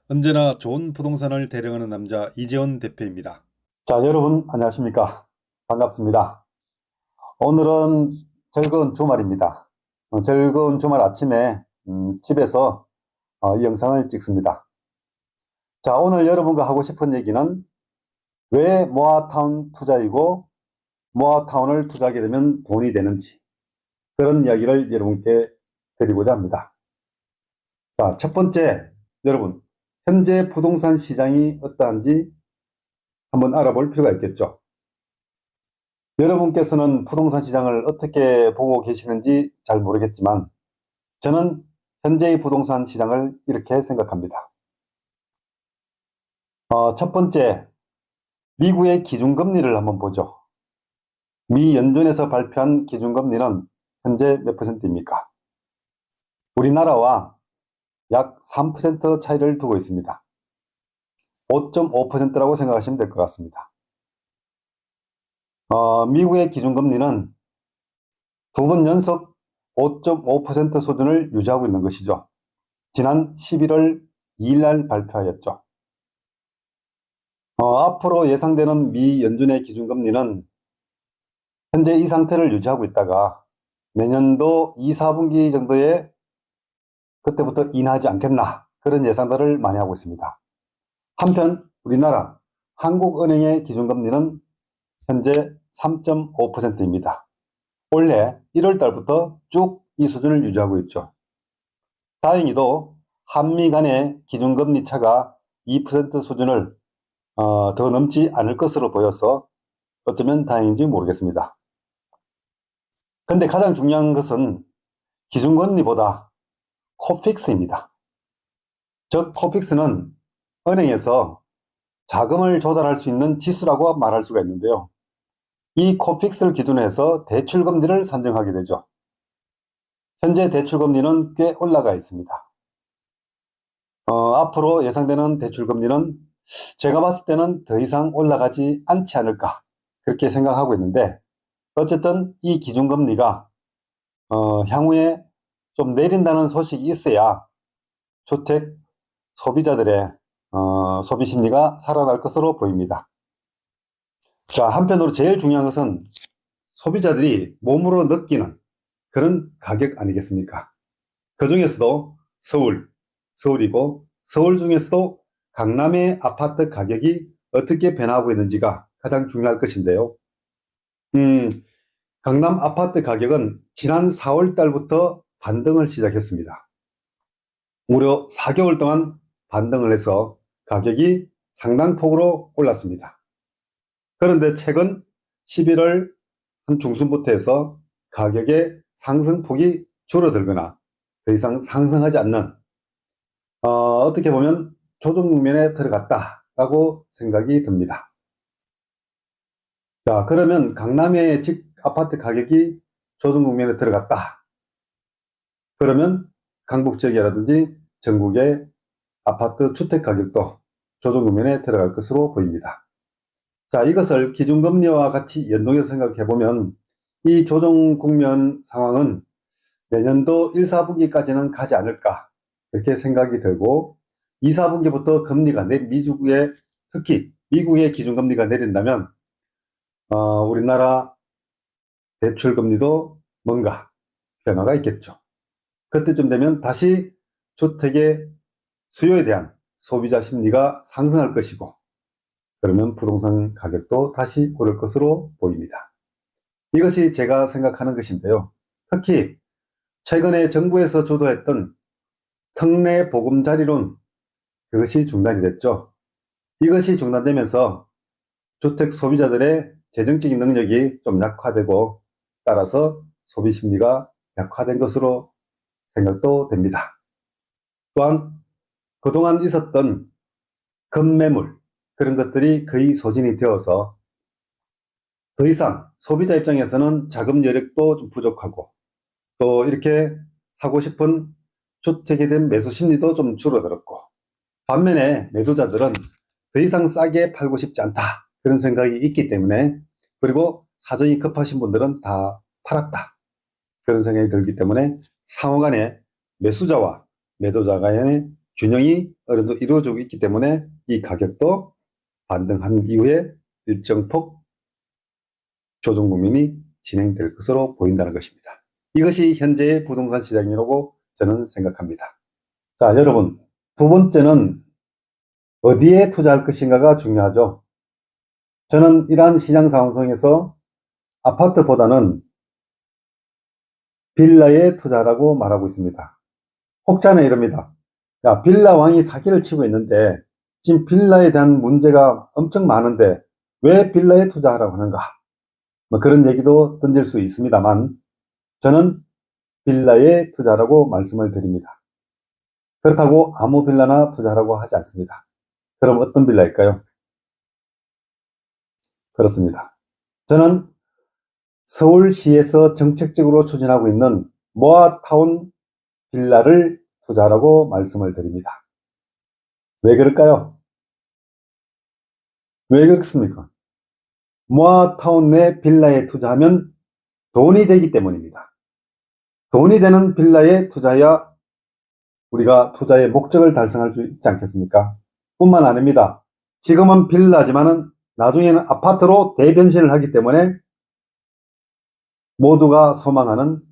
언제나 좋은 부동산을 대령하는 남자 이재원 대표입니다. 자, 여러분 안녕하십니까? 반갑습니다. 오늘은 즐거운 주말입니다. 즐거운 주말 아침에 집에서 이 영상을 찍습니다. 자, 오늘 여러분과 하고 싶은 얘기는 왜 모아타운 투자이고 모아타운을 투자하게 되면 돈이 되는지, 그런 이야기를 여러분께 드리고자 합니다. 자, 첫 번째, 여러분, 현재 부동산 시장이 어떠한지 한번 알아볼 필요가 있겠죠. 여러분께서는 부동산 시장을 어떻게 보고 계시는지 잘 모르겠지만 저는 현재의 부동산 시장을 이렇게 생각합니다. 첫 번째, 미국의 기준금리를 한번 보죠. 미 연준에서 발표한 기준금리는 현재 몇 퍼센트입니까? 우리나라와 약 3% 차이를 두고 있습니다. 5.5%라고 생각하시면 될 것 같습니다. 미국의 기준금리는 두 번 연속 5.5% 수준을 유지하고 있는 것이죠. 지난 11월 2일 날 발표하였죠. 앞으로 예상되는 미 연준의 기준금리는 현재 이 상태를 유지하고 있다가 내년도 2, 4분기 정도에 그때부터 인하하지 않겠나, 그런 예상들을 많이 하고 있습니다. 한편 우리나라 한국은행의 기준금리는 현재 3.5%입니다. 올해 1월 달부터 쭉 이 수준을 유지하고 있죠. 다행히도 한미 간의 기준금리 차가 2% 수준을 더 넘지 않을 것으로 보여서 어쩌면 다행인지 모르겠습니다. 근데 가장 중요한 것은 기준금리보다 코픽스입니다. 즉 코픽스는 은행에서 자금을 조달할 수 있는 지수라고 말할 수가 있는데요. 이 코픽스를 기준으로 해서 대출금리를 산정하게 되죠. 현재 대출금리는 꽤 올라가 있습니다. 앞으로 예상되는 대출금리는 제가 봤을 때는 더 이상 올라가지 않지 않을까, 그렇게 생각하고 있는데, 어쨌든 이 기준금리가 향후에 좀 내린다는 소식이 있어야 주택 소비자들의 소비 심리가 살아날 것으로 보입니다. 자, 한편으로 제일 중요한 것은 소비자들이 몸으로 느끼는 그런 가격 아니겠습니까? 그 중에서도 서울이고 서울 중에서도 강남의 아파트 가격이 어떻게 변하고 있는지가 가장 중요할 것인데요. 강남 아파트 가격은 지난 4월 달부터 반등을 시작했습니다. 무려 4개월 동안 반등을 해서 가격이 상당폭으로 올랐습니다. 그런데 최근 11월 한 중순부터 해서 가격의 상승폭이 줄어들거나 더 이상 상승하지 않는, 어떻게 보면 조정 국면에 들어갔다라고 생각이 듭니다. 자, 그러면 강남의 아파트 가격이 조정 국면에 들어갔다. 그러면 강북 지역이라든지 전국의 아파트 주택 가격도 조정 국면에 들어갈 것으로 보입니다. 자, 이것을 기준금리와 같이 연동해서 생각해 보면 이 조정 국면 상황은 내년도 1, 4분기까지는 가지 않을까, 이렇게 생각이 들고 2, 4분기부터 금리가 특히 미국의 기준금리가 내린다면 우리나라 대출금리도 뭔가 변화가 있겠죠. 그때쯤 되면 다시 주택의 수요에 대한 소비자 심리가 상승할 것이고, 그러면 부동산 가격도 다시 오를 것으로 보입니다. 이것이 제가 생각하는 것인데요. 특히 최근에 정부에서 주도했던 특례 보금자리론, 그것이 중단이 됐죠. 이것이 중단되면서 주택 소비자들의 재정적인 능력이 좀 약화되고, 따라서 소비 심리가 약화된 것으로 생각도 됩니다. 또한 그동안 있었던 급매물, 그런 것들이 거의 소진이 되어서 더 이상 소비자 입장에서는 자금 여력도 좀 부족하고, 또 이렇게 사고 싶은 주택에 대한 매수 심리도 좀 줄어들었고, 반면에 매도자들은 더 이상 싸게 팔고 싶지 않다, 그런 생각이 있기 때문에, 그리고 사정이 급하신 분들은 다 팔았다, 그런 생각이 들기 때문에 상호 간에 매수자와 매도자 간의 균형이 어느 정도 이루어지고 있기 때문에 이 가격도 반등한 이후에 일정 폭 조정 국면이 진행될 것으로 보인다는 것입니다. 이것이 현재의 부동산 시장이라고 저는 생각합니다. 자, 여러분, 두 번째는 어디에 투자할 것인가가 중요하죠. 저는 이러한 시장 상황 속에서 아파트보다는 빌라에 투자라고 말하고 있습니다. 혹자는 이럽니다. 야, 빌라 왕이 사기를 치고 있는데 지금 빌라에 대한 문제가 엄청 많은데 왜 빌라에 투자하라고 하는가? 뭐 그런 얘기도 던질 수 있습니다만 저는 빌라에 투자라고 말씀을 드립니다. 그렇다고 아무 빌라나 투자하라고 하지 않습니다. 그럼 어떤 빌라일까요? 그렇습니다. 저는 서울시에서 정책적으로 추진하고 있는 모아타운 빌라를 투자하라고 말씀을 드립니다. 왜 그럴까요? 왜 그렇습니까? 모아타운 내 빌라에 투자하면 돈이 되기 때문입니다. 돈이 되는 빌라에 투자해야 우리가 투자의 목적을 달성할 수 있지 않겠습니까? 뿐만 아닙니다. 지금은 빌라지만은 나중에는 아파트로 대변신을 하기 때문에 모두가 소망하는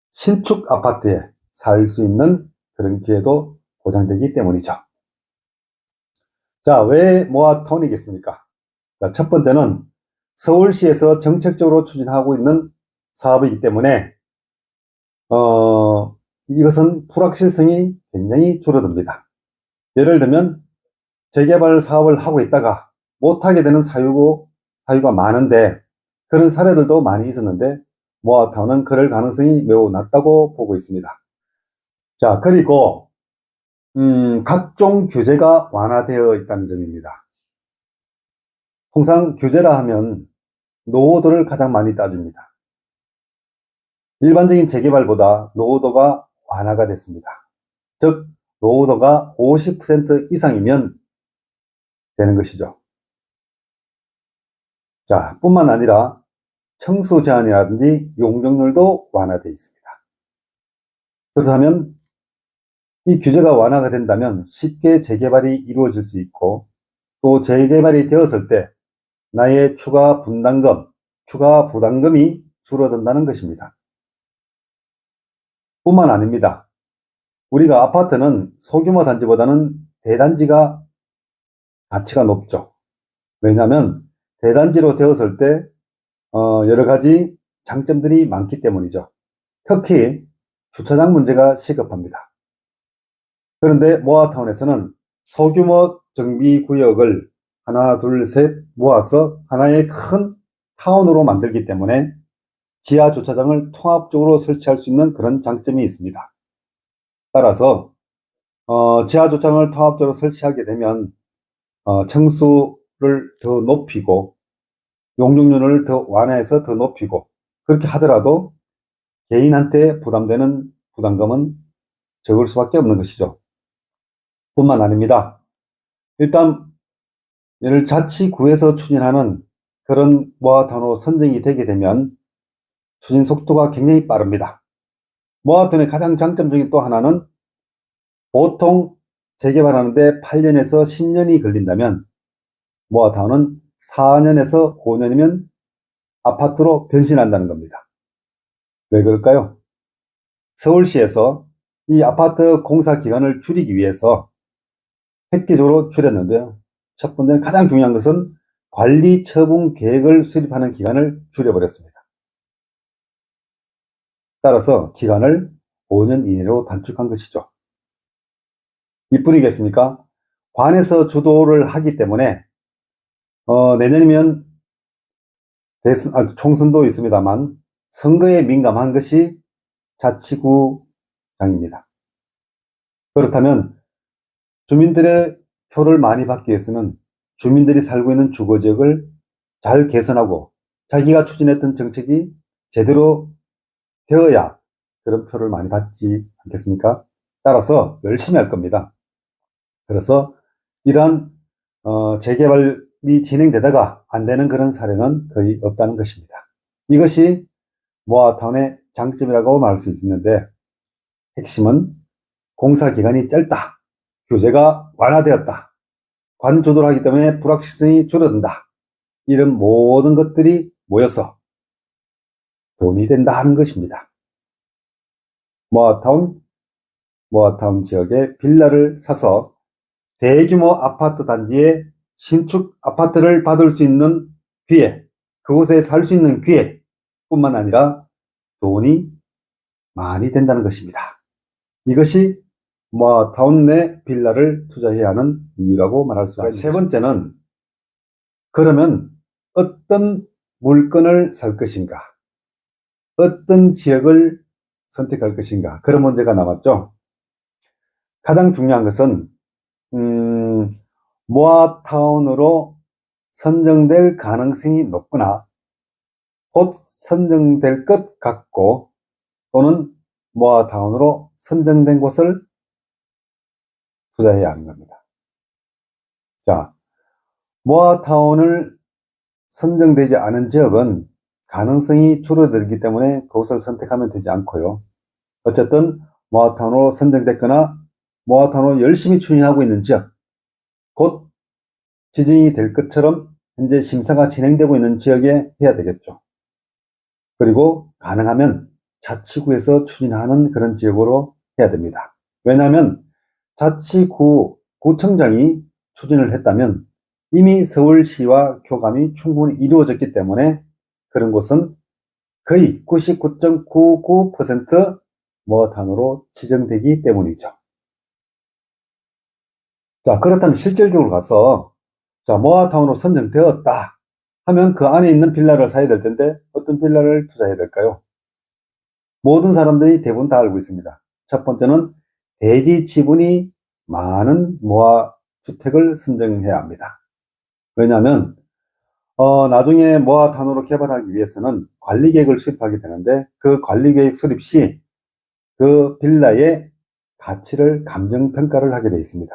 신축 아파트에 살 수 있는 그런 기회도 보장되기 때문이죠. 자, 왜 모아타운이겠습니까? 자, 첫 번째는 서울시에서 정책적으로 추진하고 있는 사업이기 때문에 이것은 불확실성이 굉장히 줄어듭니다. 예를 들면 재개발 사업을 하고 있다가 못하게 되는 사유가 많은데 그런 사례들도 많이 있었는데 모아타운은 그럴 가능성이 매우 낮다고 보고 있습니다. 자, 그리고 각종 규제가 완화되어 있다는 점입니다. 통상 규제라 하면 노후도를 가장 많이 따집니다. 일반적인 재개발보다 노후도가 완화가 됐습니다. 즉 노후도가 50% 이상이면 되는 것이죠. 자, 뿐만 아니라 청수 제한이라든지 용적률도 완화되어 있습니다. 그렇다면 이 규제가 완화가 된다면 쉽게 재개발이 이루어질 수 있고 또 재개발이 되었을 때 나의 추가 부담금이 줄어든다는 것입니다. 뿐만 아닙니다. 우리가 아파트는 소규모 단지보다는 대단지가 가치가 높죠. 왜냐하면 대단지로 되었을 때 여러 가지 장점들이 많기 때문이죠. 특히 주차장 문제가 시급합니다. 그런데 모아타운에서는 소규모 정비구역을 하나, 둘, 셋 모아서 하나의 큰 타운으로 만들기 때문에 지하 주차장을 통합적으로 설치할 수 있는 그런 장점이 있습니다. 따라서 지하 주차장을 통합적으로 설치하게 되면 층수를 더 높이고 용적률을 더 완화해서 더 높이고 그렇게 하더라도 개인한테 부담되는 부담금은 적을 수밖에 없는 것이죠. 뿐만 아닙니다. 일단 자치구에서 추진하는 그런 모아타운으로 선정이 되게 되면 추진 속도가 굉장히 빠릅니다. 모아타운의 가장 장점적인 또 하나는 보통 재개발하는데 8년에서 10년이 걸린다면 모아타운은 4년에서 5년이면 아파트로 변신한다는 겁니다. 왜 그럴까요? 서울시에서 이 아파트 공사 기간을 줄이기 위해서 획기적으로 줄였는데요. 첫 번째는 가장 중요한 것은 관리 처분 계획을 수립하는 기간을 줄여버렸습니다. 따라서 기간을 5년 이내로 단축한 것이죠. 이뿐이겠습니까? 관에서 주도를 하기 때문에 내년이면 총선도 있습니다만 선거에 민감한 것이 자치구장입니다. 그렇다면 주민들의 표를 많이 받기 위해서는 주민들이 살고 있는 주거지역을 잘 개선하고 자기가 추진했던 정책이 제대로 되어야 그런 표를 많이 받지 않겠습니까? 따라서 열심히 할 겁니다. 그래서 이러한 재개발이 진행되다가 안 되는 그런 사례는 거의 없다는 것입니다. 이것이 모아타운의 장점이라고 말할 수 있는데 핵심은 공사 기간이 짧다. 규제가 완화되었다. 관조도를 하기 때문에 불확실성이 줄어든다. 이런 모든 것들이 모여서 돈이 된다 하는 것입니다. 모아타운 지역에 빌라를 사서 대규모 아파트 단지에 신축 아파트를 받을 수 있는 기회, 그곳에 살 수 있는 기회 뿐만 아니라 돈이 많이 된다는 것입니다. 이것이 모아타운 내 빌라를 투자해야 하는 이유라고 말할 수가 있습니다. 세 번째는, 그러면 어떤 물건을 살 것인가, 어떤 지역을 선택할 것인가, 그런 문제가 남았죠. 가장 중요한 것은 모아타운으로 선정될 가능성이 높거나 곧 선정될 것 같고, 또는 모아타운으로 선정된 곳을 투자해야 하는 겁니다. 자, 모아타운을 선정되지 않은 지역은 가능성이 줄어들기 때문에 그곳을 선택하면 되지 않고요. 어쨌든 모아타운으로 선정됐거나 모아타운으로 열심히 추진하고 있는 지역, 곧 지정이 될 것처럼 현재 심사가 진행되고 있는 지역에 해야 되겠죠. 그리고 가능하면 자치구에서 추진하는 그런 지역으로 해야 됩니다. 왜냐하면 자치구 구청장이 추진을 했다면 이미 서울시와 교감이 충분히 이루어졌기 때문에 그런 곳은 거의 99.99% 모아타운으로 지정되기 때문이죠. 자, 그렇다면 실질적으로 가서 모아타운으로 선정되었다 하면 그 안에 있는 빌라를 사야 될 텐데 어떤 빌라를 투자해야 될까요? 모든 사람들이 대부분 다 알고 있습니다. 첫 번째는 대지 지분이 많은 모아주택을 선정해야 합니다. 왜냐하면 나중에 모아타운으로 개발하기 위해서는 관리계획을 수립하게 되는데, 그 관리계획 수립 시 그 빌라의 가치를 감정평가를 하게 되어 있습니다.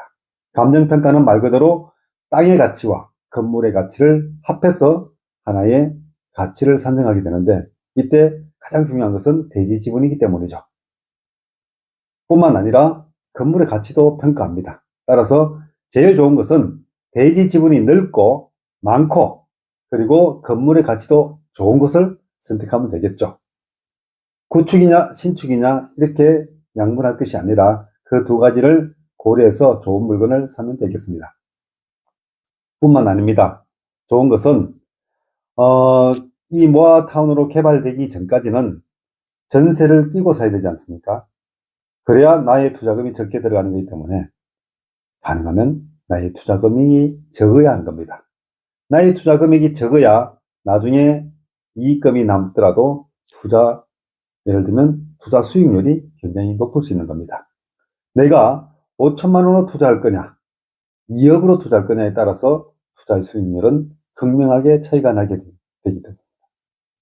감정평가는 말 그대로 땅의 가치와 건물의 가치를 합해서 하나의 가치를 산정하게 되는데, 이때 가장 중요한 것은 대지 지분이기 때문이죠. 뿐만 아니라 건물의 가치도 평가합니다. 따라서 제일 좋은 것은 대지 지분이 넓고 많고, 그리고 건물의 가치도 좋은 것을 선택하면 되겠죠. 구축이냐 신축이냐 이렇게 양분할 것이 아니라 그 두 가지를 고려해서 좋은 물건을 사면 되겠습니다. 뿐만 아닙니다. 좋은 것은 이 모아타운으로 개발되기 전까지는 전세를 끼고 사야 되지 않습니까? 그래야 나의 투자금이 적게 들어가는 거기 때문에 가능하면 나의 투자금이 적어야 하는 겁니다. 나의 투자 금액이 적어야 나중에 이익금이 남더라도 예를 들면 투자 수익률이 굉장히 높을 수 있는 겁니다. 내가 5천만 원으로 투자할 거냐, 2억으로 투자할 거냐에 따라서 투자의 수익률은 극명하게 차이가 나게 되기 때문입니다.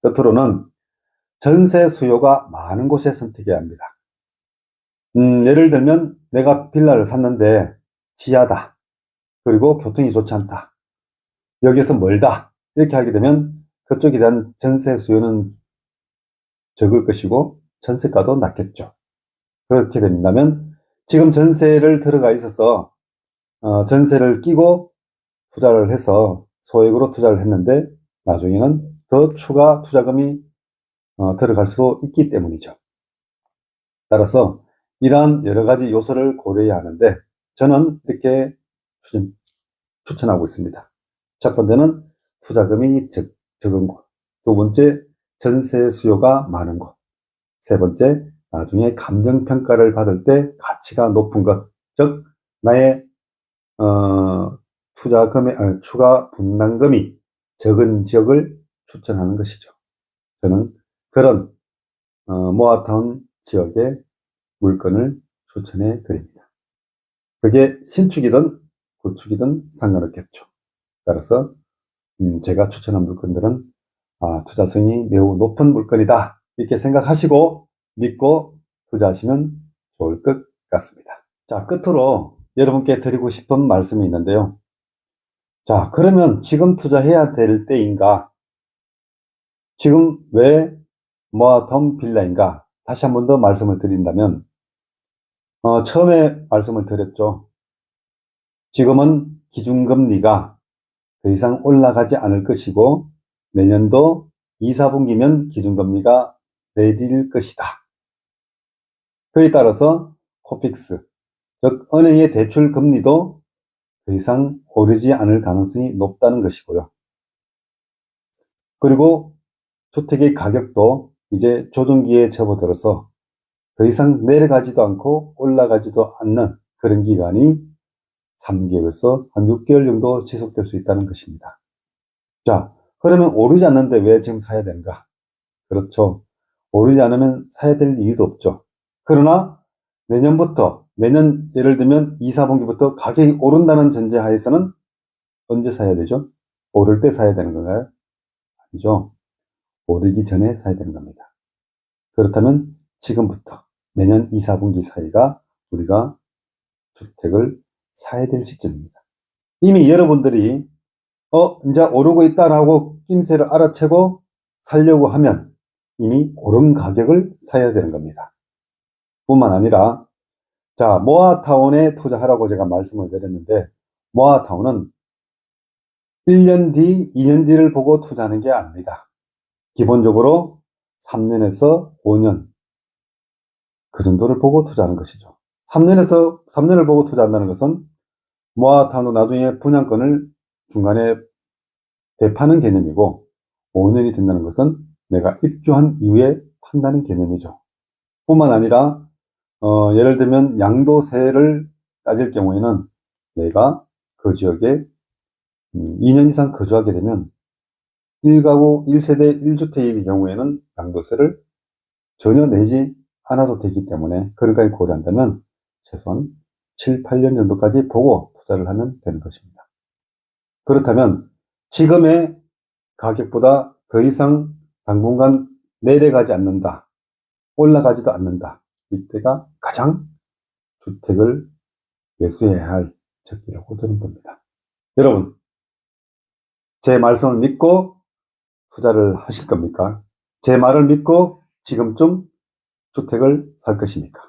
끝으로는 전세 수요가 많은 곳에 선택해야 합니다. 예를 들면 내가 빌라를 샀는데 지하다, 그리고 교통이 좋지 않다, 여기에서 멀다, 이렇게 하게 되면 그쪽에 대한 전세 수요는 적을 것이고 전세가도 낮겠죠. 그렇게 된다면 지금 전세를 들어가 있어서 전세를 끼고 투자를 해서 소액으로 투자를 했는데 나중에는 더 추가 투자금이 들어갈 수도 있기 때문이죠. 따라서 이러한 여러 가지 요소를 고려해야 하는데 저는 이렇게 추천하고 있습니다. 첫 번째는 투자금이 적은 곳, 두 번째 전세 수요가 많은 곳, 세 번째 나중에 감정평가를 받을 때 가치가 높은 것, 즉 나의 추가 분담금이 적은 지역을 추천하는 것이죠. 저는 그런 모아타운 지역의 물건을 추천해 드립니다. 그게 신축이든 구축이든 상관없겠죠. 따라서 제가 추천한 물건들은 투자성이 매우 높은 물건이다, 이렇게 생각하시고 믿고 투자하시면 좋을 것 같습니다. 자, 끝으로 여러분께 드리고 싶은 말씀이 있는데요. 자, 그러면 지금 투자해야 될 때인가? 지금 왜 모아타운 빌라인가? 다시 한 번 더 말씀을 드린다면 처음에 말씀을 드렸죠. 지금은 기준금리가 더 이상 올라가지 않을 것이고 내년도 2, 4분기면 기준금리가 내릴 것이다. 그에 따라서 코픽스, 즉 은행의 대출 금리도 더 이상 오르지 않을 가능성이 높다는 것이고요. 그리고 주택의 가격도 이제 조정기에 접어들어서 더 이상 내려가지도 않고 올라가지도 않는 그런 기간이 3개월에서 한 6개월 정도 지속될 수 있다는 것입니다. 자, 그러면 오르지 않는데 왜 지금 사야 되는가? 그렇죠. 오르지 않으면 사야 될 이유도 없죠. 그러나 내년 예를 들면 2, 4분기부터 가격이 오른다는 전제하에서는 언제 사야 되죠? 오를 때 사야 되는 건가요? 아니죠. 오르기 전에 사야 되는 겁니다. 그렇다면 지금부터 내년 2, 4분기 사이가 우리가 주택을 사야 될 시점입니다. 이미 여러분들이 이제 오르고 있다라고 낌새를 알아채고 살려고 하면 이미 오른 가격을 사야 되는 겁니다. 뿐만 아니라 자, 모아타운에 투자하라고 제가 말씀을 드렸는데 모아타운은 1년 뒤, 2년 뒤를 보고 투자하는 게 아닙니다. 기본적으로 3년에서 5년 그 정도를 보고 투자하는 것이죠. 3년을 보고 투자한다는 것은 모아타운도 나중에 분양권을 중간에 대파는 개념이고 5년이 된다는 것은 내가 입주한 이후에 판다는 개념이죠. 뿐만 아니라 예를 들면 양도세를 따질 경우에는 내가 그 지역에 2년 이상 거주하게 되면 1가구 1세대 1주택의 경우에는 양도세를 전혀 내지 않아도 되기 때문에 그런까지 고려한다면 최소한 7, 8년 정도까지 보고 투자를 하면 되는 것입니다. 그렇다면 지금의 가격보다 더 이상 당분간 내려가지 않는다. 올라가지도 않는다. 이때가 가장 주택을 매수해야 할 적기라고 저는 봅니다. 여러분, 제 말씀을 믿고 투자를 하실 겁니까? 제 말을 믿고 지금쯤 주택을 살 것입니까?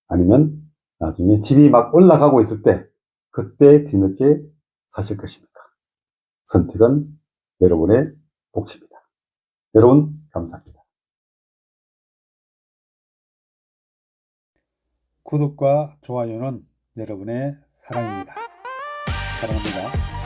아니면 나중에 집이 막 올라가고 있을 때 그때 뒤늦게 사실 것입니까? 선택은 여러분의 몫입니다. 여러분 감사합니다. 구독과 좋아요는 여러분의 사랑입니다. 사랑합니다.